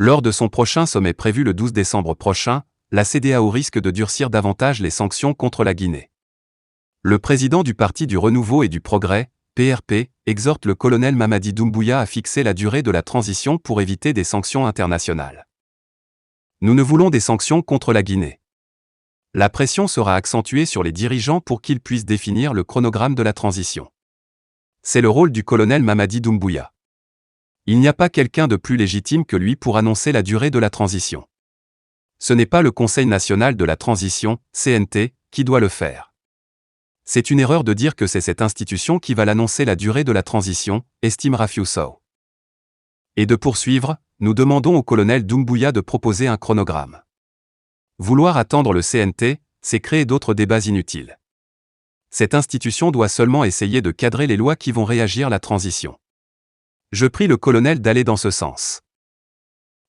Lors de son prochain sommet prévu le 12 décembre prochain, la CEDEAO risque de durcir davantage les sanctions contre la Guinée. Le président du Parti du Renouveau et du Progrès, PRP, exhorte le colonel Mamadi Doumbouya à fixer la durée de la transition pour éviter des sanctions internationales. Nous ne voulons des sanctions contre la Guinée. La pression sera accentuée sur les dirigeants pour qu'ils puissent définir le chronogramme de la transition. C'est le rôle du colonel Mamadi Doumbouya. Il n'y a pas quelqu'un de plus légitime que lui pour annoncer la durée de la transition. Ce n'est pas le Conseil national de la transition, CNT, qui doit le faire. C'est une erreur de dire que c'est cette institution qui va l'annoncer la durée de la transition, estime Rafiou Sow. Et de poursuivre, nous demandons au colonel Doumbouya de proposer un chronogramme. Vouloir attendre le CNT, c'est créer d'autres débats inutiles. Cette institution doit seulement essayer de cadrer les lois qui vont réagir la transition. Je prie le colonel d'aller dans ce sens.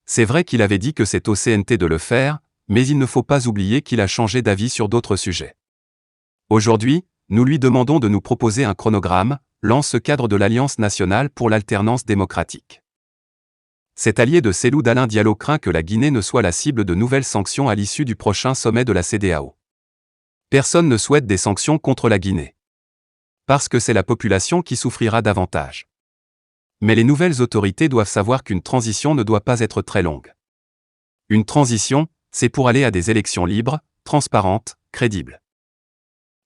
C'est vrai qu'il avait dit que c'est au CNT de le faire, mais il ne faut pas oublier qu'il a changé d'avis sur d'autres sujets. Aujourd'hui, nous lui demandons de nous proposer un chronogramme, lance ce cadre de l'Alliance nationale pour l'alternance démocratique. Cet allié de Cellou Dalein Diallo craint que la Guinée ne soit la cible de nouvelles sanctions à l'issue du prochain sommet de la CEDEAO. Personne ne souhaite des sanctions contre la Guinée. Parce que c'est la population qui souffrira davantage. Mais les nouvelles autorités doivent savoir qu'une transition ne doit pas être très longue. Une transition, c'est pour aller à des élections libres, transparentes, crédibles.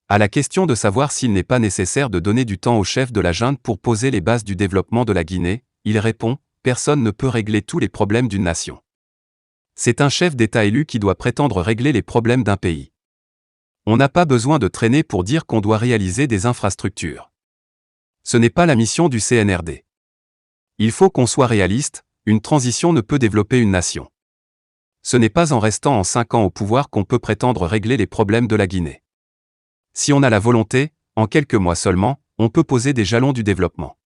À la question de savoir s'il n'est pas nécessaire de donner du temps au chef de la junte pour poser les bases du développement de la Guinée, il répond: personne ne peut régler tous les problèmes d'une nation. C'est un chef d'État élu qui doit prétendre régler les problèmes d'un pays. On n'a pas besoin de traîner pour dire qu'on doit réaliser des infrastructures. Ce n'est pas la mission du CNRD. Il faut qu'on soit réaliste, une transition ne peut développer une nation. Ce n'est pas en restant en 5 ans au pouvoir qu'on peut prétendre régler les problèmes de la Guinée. Si on a la volonté, en quelques mois seulement, on peut poser des jalons du développement.